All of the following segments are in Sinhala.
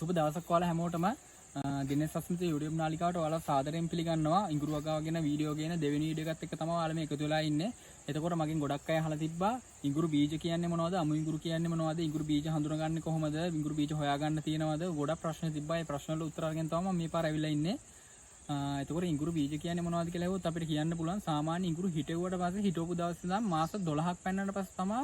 සුබ දවසක් ඔයාලා හැමෝටම දිනේෂ් සස්මිත YouTube නාලිකාවට ඔයාලා සාදරයෙන් පිළිගන්නවා. ඉඟුරු වගාව ගැන වීඩියෝ ගැන දෙවෙනි වීඩියෝ එකත් එක්ක තමයි ඔයාලා මේ එකතු වෙලා ඉන්නේ. එතකොට මගෙන් ගොඩක් අය අහලා තිබ්බා ඉඟුරු බීජ කියන්නේ මොනවද? අමු ඉඟුරු කියන්නේ මොනවද? ඉඟුරු බීජ හඳුනගන්නේ කොහොමද? ඉඟුරු බීජ හොයාගන්න තියෙනවද? ගොඩක් ප්‍රශ්න තිබ්බා. ඒ ප්‍රශ්න වල උත්තර අරගෙන තමයි මම මේ පාර ඇවිල්ලා ඉන්නේ. එතකොට ඉඟුරු බීජ කියන්නේ මොනවද කියලා හෙව්වොත් අපිට කියන්න පුළුවන් සාමාන්‍ය ඉඟුරු හිටෙව්වට පස්සේ හිටවපු දවස් ඉඳන් මාස 12ක් පෙන්නනට පස්සේ තමයි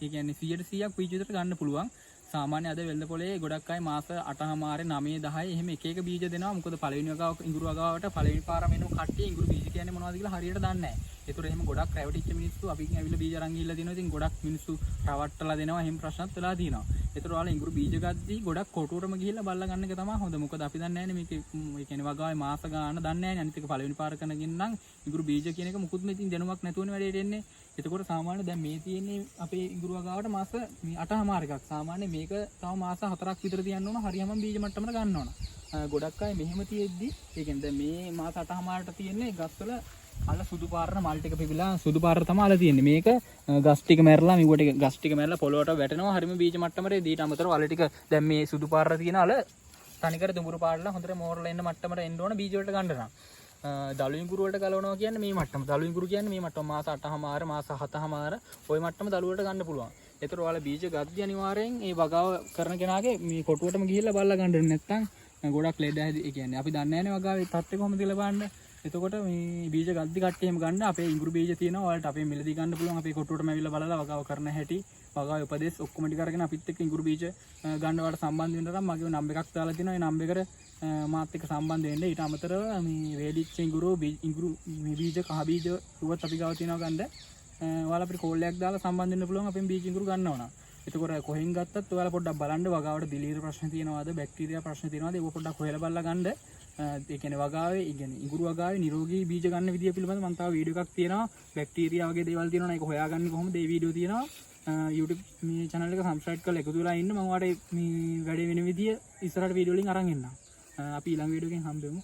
ඒ කියන්නේ 100%ක් බීජ විතර ගන්න පුළුවන්. සාමාන්‍ය අද වෙළඳ පොලේ ගොඩක් අය මාස 8මාරේ 9 10 එහෙම එක එක බීජ දෙනවා. මොකද පළවෙනි වගාව ඉඟුරු වගාවට පළවෙනි පාරම එන කට්ටිය ඉඟුරු බීජ කියන්නේ මොනවද කියලා හරියට දන්නේ නැහැ. ඒතකොට එහෙම ගොඩක් රැවටිච්ච මිනිස්සු අපින් ඇවිල්ලා බීජ අරන් ගිහිල්ලා දෙනවා. ඉතින් ගොඩක් මිනිස්සු රවට්ටලා දෙනවා. එහෙම ප්‍රශ්නත් වෙලා තියෙනවා. ඒතකොට ඔයාලා ඉඟුරු බීජ ගද්දී ගොඩක් කොටුවටම ගිහිල්ලා බලලා ගන්න එක තමයි හොඳ. මොකද අපි දන්නේ නැහැනේ මේක ඒ කියන්නේ වගාවේ මාස ගාන දන්නේ නැහැනේ. අනිත් එක පළවෙනි පාර කරනකින් නම් ඉඟුරු බීජ කියන එක මුකුත් මෙතින් දැනුමක් නැතුවනේ වැඩේට එන්නේ. එතකොට සාමාන්‍ය දැන් මේ තියෙන්නේ අපේ ඉඟුරු වගාවට මාස 8මාර එකක්. සාමාන්‍ය මේක තව මාස 4ක් විතර තියන්න ඕන. හරියම බීජ මට්ටමට ගන්න ඕන. ගොඩක් අය මෙහෙම තියෙද්දි ඒ කියන්නේ දැන් මේ මාස 8මාරට තියෙන්නේ ගස්වල අල සුදු පාරන මල් ටික පිපිලා සුදු පාර තමයි අල තියෙන්නේ. මේක ගස් ටික මැරලා මිව ටික ගස් ටික මැරලා පොළොවට වැටෙනවා. හරිම බීජ මට්ටමට දීට අමතරව අල ටික දැන් මේ සුදු පාරට තියෙන අල තනිකර දුඹුරු පාරලා හොඳට මෝරලා එන්න මට්ටමට එන්න ඕන බීජ වලට ගන්න නම්. දළු ඉඟුරු වලට ගලවනවා කියන්නේ මේ මට්ටම. දළු ඉඟුරු කියන්නේ මේ මට්ටම මාස 8මාර මාස 7මාර ওই මට්ටම දළු වලට ගන්න පුළුවන්. ඒතර ඔයාලා බීජ ගද්දි අනිවාර්යෙන් මේ වගාව කරන කෙනාගේ මේ කොටුවටම ගිහිල්ලා බලලා ගන්න නැත්නම් ගොඩක් ලෙඩ හැදි. ඒ කියන්නේ අපි දන්නේ නැහැනේ වගාවේ තත්ත්වය කොහොමද කියලා බලන්න. එතකොට මේ බීජ ගද්දි කට්ටිය එහෙම ගන්න අපේ ඉඟුරු බීජ තියෙනවා. ඔයාලට අපේ මිලදී ගන්න පුළුවන්. අපේ කොටුවටම ඇවිල්ලා බලලා වගාව කරන හැටි වගාවේ උපදේශ ඔක්කොම ටික අරගෙන අපිත් එක්ක ඉඟුරු බීජ ගන්න වලට සම්බන්ධ වෙන්න නම් මගේ නම්බර් එකක් දාලා තියෙනවා. ඒ නම්බර එකට මාත් එක්ක සම්බන්ධ වෙන්න. ඊට අමතරව මේ වේලිච්ච ඉඟුරු මේ බීජ කහ බීජ රුවත් අපි ගාව තියෙනවා ගන්න. ඔයාලා අපිට කෝල් එකක් දාලා සම්බන්ධ වෙන්න පුළුවන් අපෙන් බීජ ඉඟුරු ගන්නව නම්. එතකොට කොහෙන් ගත්තත් ඔයාලා පොඩ්ඩක් බලන්න වගාවට දිලීර ප්‍රශ්න තියෙනවද බැක්ටීරියා ප්‍රශ්න තියෙනවද ඒක පොඩ්ඩක් හොයලා බලලා ගන්න. ඒ කියන්නේ වගාවේ ඒ කියන්නේ ඉඟුරු වගාවේ නිරෝගී බීජ ගන්න විදිය පිළිබඳව මම තව වීඩියෝ එකක් තියෙනවා. බැක්ටීරියා වගේ දේවල් තියෙනවා. ඒක හොයාගන්නේ කොහොමද? ඒ වීඩියෝ තියෙනවා. YouTube මේ channel එක subscribe කරලා එකතු වෙලා ඉන්න. මම ඔයාලට මේ වැඩේ වෙන විදිය ඉස්සරහට වීඩියෝ වලින් අරන් එන්නම්. අපි ඊළඟ වීඩියෝ එකෙන් හම්බෙමු.